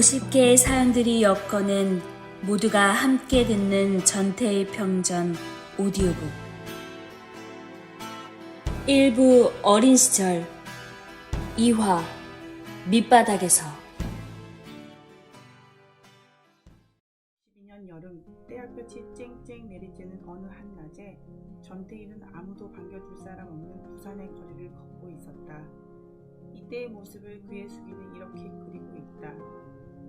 50개의 사연들이 엮어낸 모두가 함께 듣는 전태일 평전 오디오북 1부 어린 시절 2화 밑바닥에서 2012년 여름 때야끝이 쨍쨍 내리쬐는 어느 한낮에 전태일은 아무도 반겨줄 사람 없는 부산의 거리를 걷고 있었다. 이때의 모습을 그의 수기는 이렇게 그리고 있다.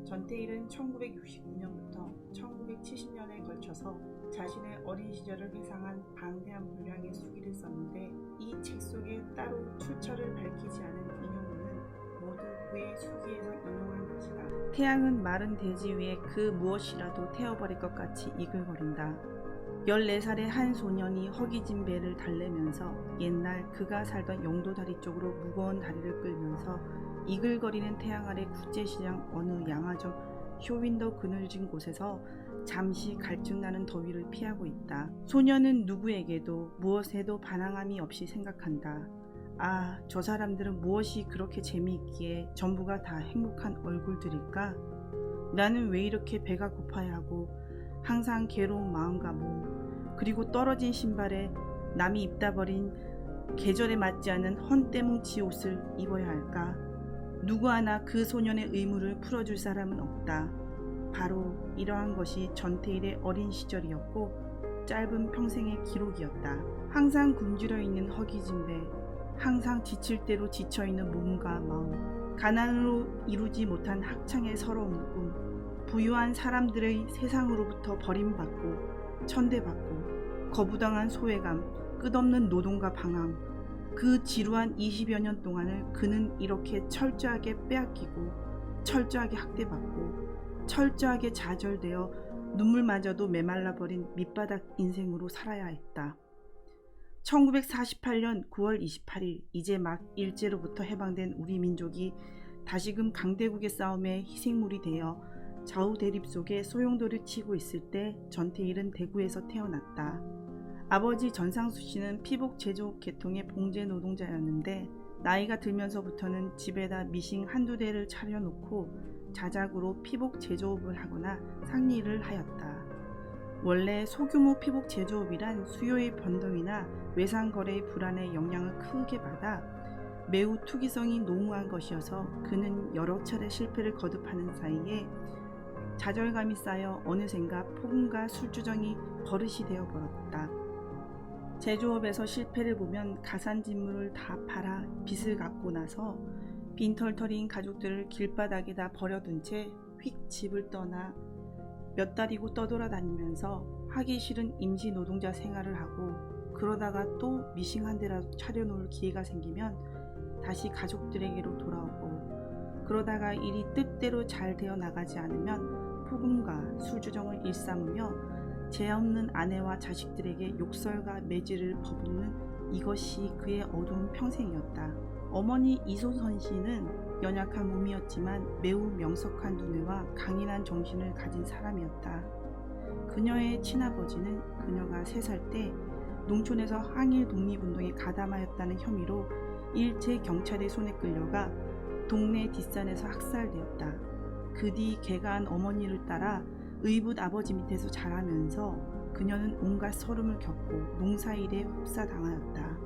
전태일은 1969년부터 1970년에 걸쳐서 자신의 어린 시절을 회상한 방대한 분량의 수기를 썼는데 이 책 속에 따로 출처를 밝히지 않은 인용문은 모두 그의 수기에서 인용한 것이다. 태양은 마른 대지 위에 그 무엇이라도 태워버릴 것 같이 이글거린다. 14살의 한 소년이 허기진 배를 달래면서 옛날 그가 살던 영도다리 쪽으로 무거운 다리를 끌면서 이글거리는 태양 아래 국제시장 어느 양화점 쇼윈도 그늘진 곳에서 잠시 갈증나는 더위를 피하고 있다. 소년은 누구에게도 무엇에도 반항함이 없이 생각한다. 아, 저 사람들은 무엇이 그렇게 재미있기에 전부가 다 행복한 얼굴들일까? 나는 왜 이렇게 배가 고파야 하고 항상 괴로운 마음가짐 그리고 떨어진 신발에 남이 입다 버린 계절에 맞지 않은 헌때뭉치 옷을 입어야 할까? 누구 하나 그 소년의 의무를 풀어줄 사람은 없다. 바로 이러한 것이 전태일의 어린 시절이었고 짧은 평생의 기록이었다. 항상 굶주려 있는 허기진 배, 항상 지칠 대로 지쳐있는 몸과 마음, 가난으로 이루지 못한 학창의 서러운 꿈, 부유한 사람들의 세상으로부터 버림받고 천대받고 거부당한 소외감, 끝없는 노동과 방황, 그 지루한 20여 년 동안을 그는 이렇게 철저하게 빼앗기고 철저하게 학대받고 철저하게 좌절되어 눈물마저도 메말라버린 밑바닥 인생으로 살아야 했다. 1948년 9월 28일 이제 막 일제로부터 해방된 우리 민족이 다시금 강대국의 싸움에 희생물이 되어 좌우 대립 속에 소용돌이를 치고 있을 때 전태일은 대구에서 태어났다. 아버지 전상수 씨는 피복 제조업 계통의 봉제 노동자였는데 나이가 들면서부터는 집에다 미싱 한두 대를 차려놓고 자작으로 피복 제조업을 하거나 상리를 하였다. 원래 소규모 피복 제조업이란 수요의 변동이나 외상 거래의 불안에 영향을 크게 받아 매우 투기성이 농후한 것이어서 그는 여러 차례 실패를 거듭하는 사이에 좌절감이 쌓여 어느샌가 폭음과 술주정이 버릇이 되어버렸다. 제조업에서 실패를 보면 가산진물을 다 팔아 빚을 갚고 나서 빈털터리인 가족들을 길바닥에다 버려둔 채 휙 집을 떠나 몇 달이고 떠돌아다니면서 하기 싫은 임시 노동자 생활을 하고 그러다가 또 미싱 한 대라도 차려놓을 기회가 생기면 다시 가족들에게로 돌아오고 그러다가 일이 뜻대로 잘 되어 나가지 않으면 폭음과 술주정을 일삼으며 죄 없는 아내와 자식들에게 욕설과 매질을 퍼붓는 이것이 그의 어두운 평생이었다. 어머니 이소선 씨는 연약한 몸이었지만 매우 명석한 두뇌와 강인한 정신을 가진 사람이었다. 그녀의 친아버지는 그녀가 3살 때 농촌에서 항일 독립운동에 가담하였다는 혐의로 일제 경찰의 손에 끌려가 동네 뒷산에서 학살되었다. 그 뒤 개가한 어머니를 따라 의붓 아버지 밑에서 자라면서 그녀는 온갖 서름을 겪고 농사일에 혹사당하였다.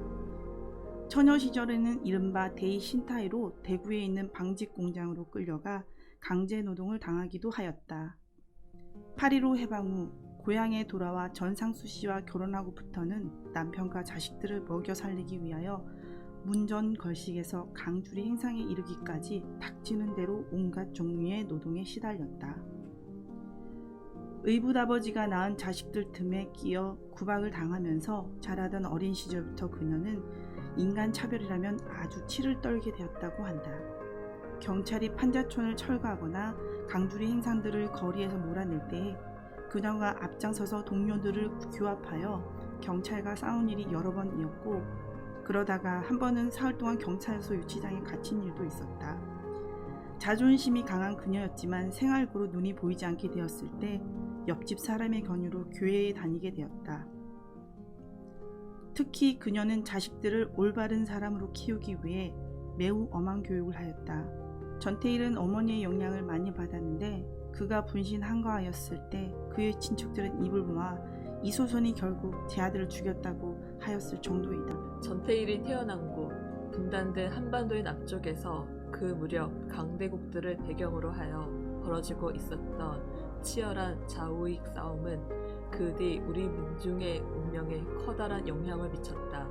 처녀 시절에는 이른바 대의 신타이로 대구에 있는 방직 공장으로 끌려가 강제노동을 당하기도 하였다. 8.15 해방 후 고향에 돌아와 전상수 씨와 결혼하고부터는 남편과 자식들을 먹여 살리기 위하여 문전걸식에서 강주리 행상에 이르기까지 닥치는 대로 온갖 종류의 노동에 시달렸다. 의붓 아버지가 낳은 자식들 틈에 끼어 구박을 당하면서 자라던 어린 시절부터 그녀는 인간 차별이라면 아주 치를 떨게 되었다고 한다. 경찰이 판자촌을 철거하거나 강주리 행상들을 거리에서 몰아낼 때에 그녀가 앞장서서 동료들을 규합하여 경찰과 싸운 일이 여러 번이었고 그러다가 한 번은 사흘 동안 경찰서 유치장에 갇힌 일도 있었다. 자존심이 강한 그녀였지만 생활고로 눈이 보이지 않게 되었을 때 옆집 사람의 권유로 교회에 다니게 되었다. 특히 그녀는 자식들을 올바른 사람으로 키우기 위해 매우 엄한 교육을 하였다. 전태일은 어머니의 영향을 많이 받았는데 그가 분신 한가하였을 때 그의 친척들은 입을 모아 이 소선이 결국 제 아들을 죽였다고 하였을 정도이다. 전태일이 태어난 곳 분단된 한반도의 남쪽에서 그 무렵 강대국들을 배경으로 하여 벌어지고 있었던 치열한 좌우익 싸움은 그 뒤 우리 민중의 운명에 커다란 영향을 미쳤다.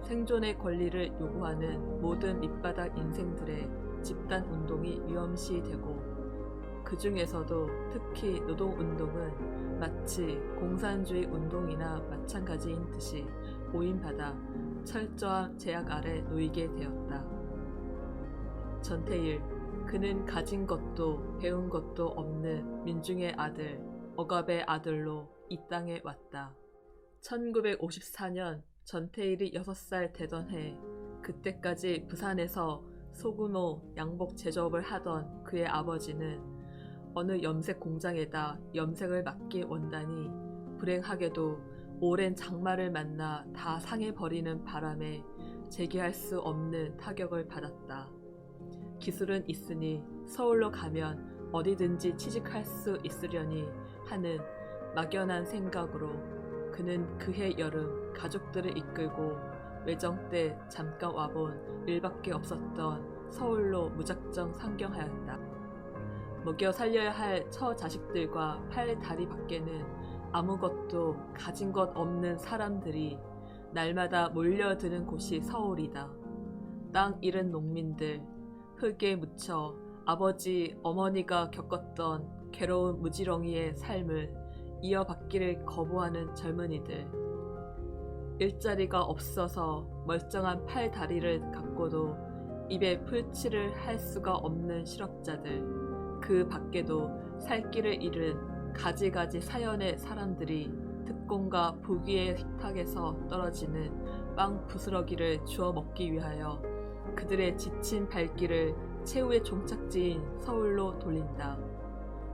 생존의 권리를 요구하는 모든 밑바닥 인생들의 집단 운동이 위험시되고 그 중에서도 특히 노동운동은 마치 공산주의 운동이나 마찬가지인 듯이 오인받아 철저한 제약 아래 놓이게 되었다. 전태일, 그는 가진 것도 배운 것도 없는 민중의 아들, 억압의 아들로 이 땅에 왔다. 1954년 전태일이 6살 되던 해, 그때까지 부산에서 소규모 양복 제조업을 하던 그의 아버지는 어느 염색 공장에다 염색을 맡긴 원단이 불행하게도 오랜 장마를 만나 다 상해버리는 바람에 재기할 수 없는 타격을 받았다. 기술은 있으니 서울로 가면 어디든지 취직할 수 있으려니 하는 막연한 생각으로 그는 그해 여름 가족들을 이끌고 외정 때 잠깐 와본 일밖에 없었던 서울로 무작정 상경하였다. 먹여 살려야 할 처자식들과 팔 다리 밖에는 아무것도 가진 것 없는 사람들이 날마다 몰려드는 곳이 서울이다. 땅 잃은 농민들, 흙에 묻혀 아버지, 어머니가 겪었던 괴로운 무지렁이의 삶을 이어받기를 거부하는 젊은이들, 일자리가 없어서 멀쩡한 팔 다리를 갖고도 입에 풀칠을 할 수가 없는 실업자들, 그 밖에도 살 길을 잃은 가지가지 사연의 사람들이 특공과 부귀의 식탁에서 떨어지는 빵 부스러기를 주워 먹기 위하여 그들의 지친 발길을 최후의 종착지인 서울로 돌린다.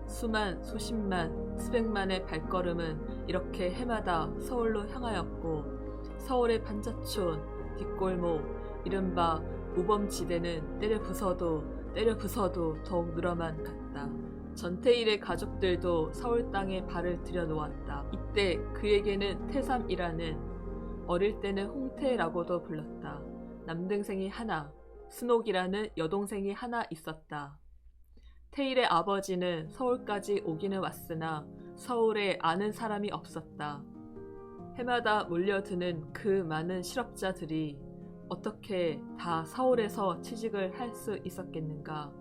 수만, 수십만, 수백만의 발걸음은 이렇게 해마다 서울로 향하였고 서울의 판자촌, 뒷골목, 이른바 우범지대는 때려 부숴도 더욱 늘어만 갔다. 전태일의 가족들도 서울 땅에 발을 들여놓았다. 이때 그에게는 태삼이라는, 어릴 때는 홍태라고도 불렀다, 남동생이 하나, 순옥이라는 여동생이 하나 있었다. 태일의 아버지는 서울까지 오기는 왔으나 서울에 아는 사람이 없었다. 해마다 몰려드는 그 많은 실업자들이 어떻게 다 서울에서 취직을 할 수 있었겠는가.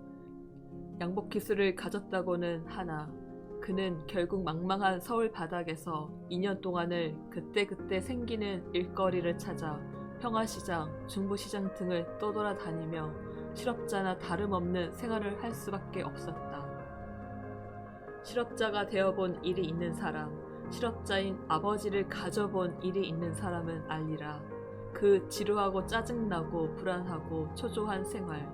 양복 기술을 가졌다고는 하나 그는 결국 망망한 서울 바닥에서 2년 동안을 그때그때 생기는 일거리를 찾아 평화시장, 중부시장 등을 떠돌아다니며 실업자나 다름없는 생활을 할 수밖에 없었다. 실업자가 되어본 일이 있는 사람, 실업자인 아버지를 가져본 일이 있는 사람은 알리라. 그 지루하고 짜증나고 불안하고 초조한 생활,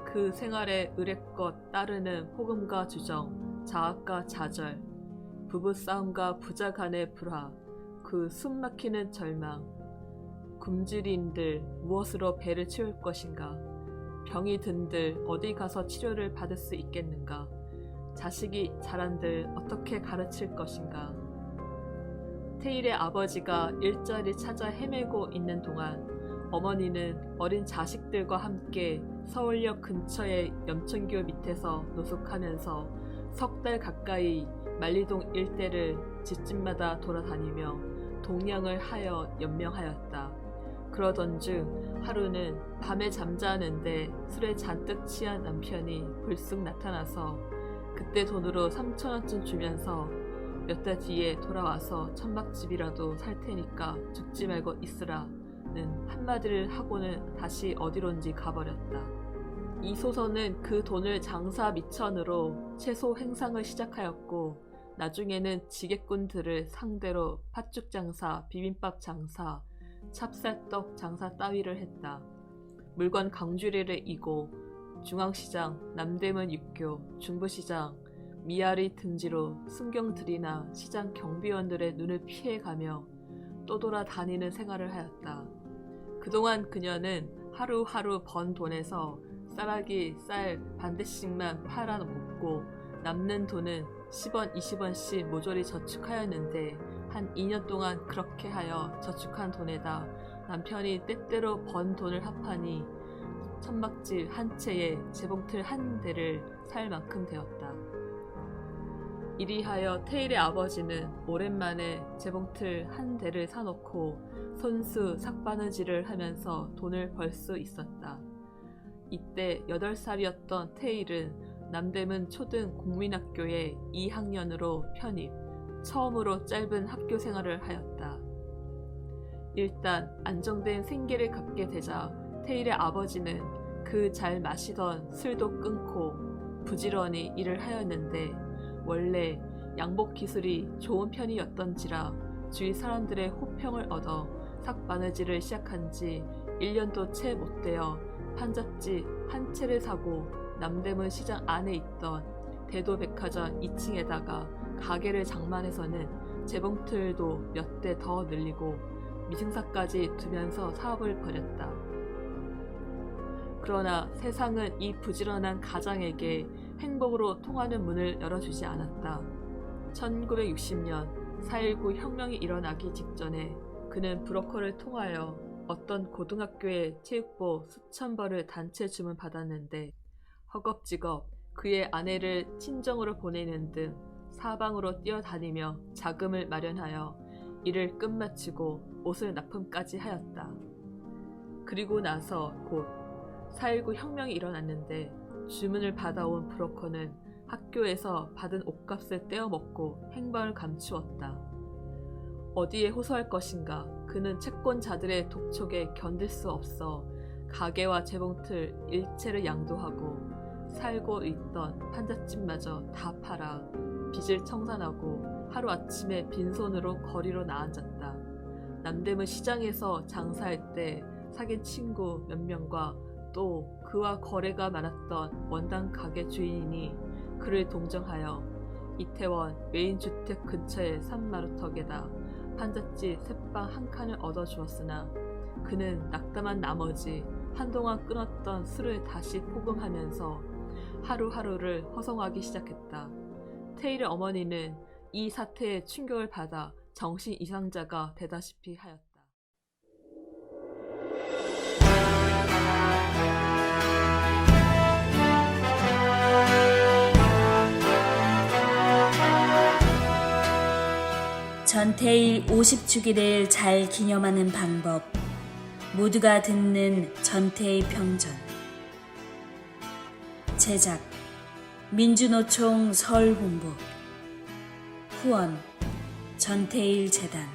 그 생활에 의례껏 따르는 호금과 주정, 자학과 좌절, 부부싸움과 부자 간의 불화, 그 숨막히는 절망, 굶주린들 무엇으로 배를 채울 것인가, 병이 든들 어디 가서 치료를 받을 수 있겠는가, 자식이 자란들 어떻게 가르칠 것인가. 태일의 아버지가 일자리 찾아 헤매고 있는 동안 어머니는 어린 자식들과 함께 서울역 근처의 염천교 밑에서 노숙하면서 석 달 가까이 만리동 일대를 집집마다 돌아다니며 동냥을 하여 연명하였다. 그러던 중 하루는 밤에 잠자는데 술에 잔뜩 취한 남편이 불쑥 나타나서 그때 돈으로 3,000원쯤 주면서 몇 달 뒤에 돌아와서 천막집이라도 살 테니까 죽지 말고 있으라는 한마디를 하고는 다시 어디론지 가버렸다. 이 소선은 그 돈을 장사 미천으로 채소 행상을 시작하였고 나중에는 지게꾼들을 상대로 팥죽 장사, 비빔밥 장사, 찹쌀떡 장사 따위를 했다. 물건 강주리를 이고 중앙시장, 남대문 육교, 중부시장, 미아리 등지로 순경들이나 시장 경비원들의 눈을 피해가며 떠돌아다니는 생활을 하였다. 그동안 그녀는 하루하루 번 돈에서 쌀아기 쌀 반대씩만 팔아 먹고 남는 돈은 10원, 20원씩 모조리 저축하였는데 한 2년 동안 그렇게 하여 저축한 돈에다 남편이 때때로 번 돈을 합하니 천막집 한 채에 재봉틀 한 대를 살 만큼 되었다. 이리하여 테일의 아버지는 오랜만에 재봉틀 한 대를 사놓고 손수 삭바느질을 하면서 돈을 벌 수 있었다. 이때 8살이었던 테일은 남대문 초등 국민학교에 2학년으로 편입, 처음으로 짧은 학교 생활을 하였다. 일단 안정된 생계를 갖게 되자 테일의 아버지는 그 잘 마시던 술도 끊고 부지런히 일을 하였는데 원래 양복 기술이 좋은 편이었던지라 주위 사람들의 호평을 얻어 삭바느질을 시작한 지 1년도 채 못 되어 판잣집 한 채를 사고 남대문 시장 안에 있던 대도백화점 2층에다가 가게를 장만해서는 재봉틀도 몇 대 더 늘리고 미승사까지 두면서 사업을 벌였다. 그러나 세상은 이 부지런한 가장에게 행복으로 통하는 문을 열어주지 않았다. 1960년 4.19 혁명이 일어나기 직전에 그는 브로커를 통하여 어떤 고등학교의 체육복 수천 벌을 단체 주문 받았는데 허겁지겁 그의 아내를 친정으로 보내는 등 사방으로 뛰어다니며 자금을 마련하여 일을 끝마치고 옷을 납품까지 하였다. 그리고 나서 곧 4.19 혁명이 일어났는데 주문을 받아온 브로커는 학교에서 받은 옷값을 떼어먹고 행방을 감추었다. 어디에 호소할 것인가 그는 채권자들의 독촉에 견딜 수 없어 가게와 재봉틀 일체를 양도하고 살고 있던 판잣집마저 다 팔아 빚을 청산하고 하루아침에 빈손으로 거리로 나앉았다. 남대문 시장에서 장사할 때 사귄 친구 몇 명과 또 그와 거래가 많았던 원당 가게 주인이 그를 동정하여 이태원 메인주택 근처의 산마루턱에다 판잣집 새방 한 칸을 얻어주었으나 그는 낙담한 나머지 한동안 끊었던 술을 다시 포금하면서 하루하루를 허송하기 시작했다. 테일의 어머니는 이 사태에 충격을 받아 정신 이상자가 되다시피 하였다. 전태일 50주기를 잘 기념하는 방법. 모두가 듣는 전태일 평전. 제작 민주노총 서울본부. 후원 전태일 재단.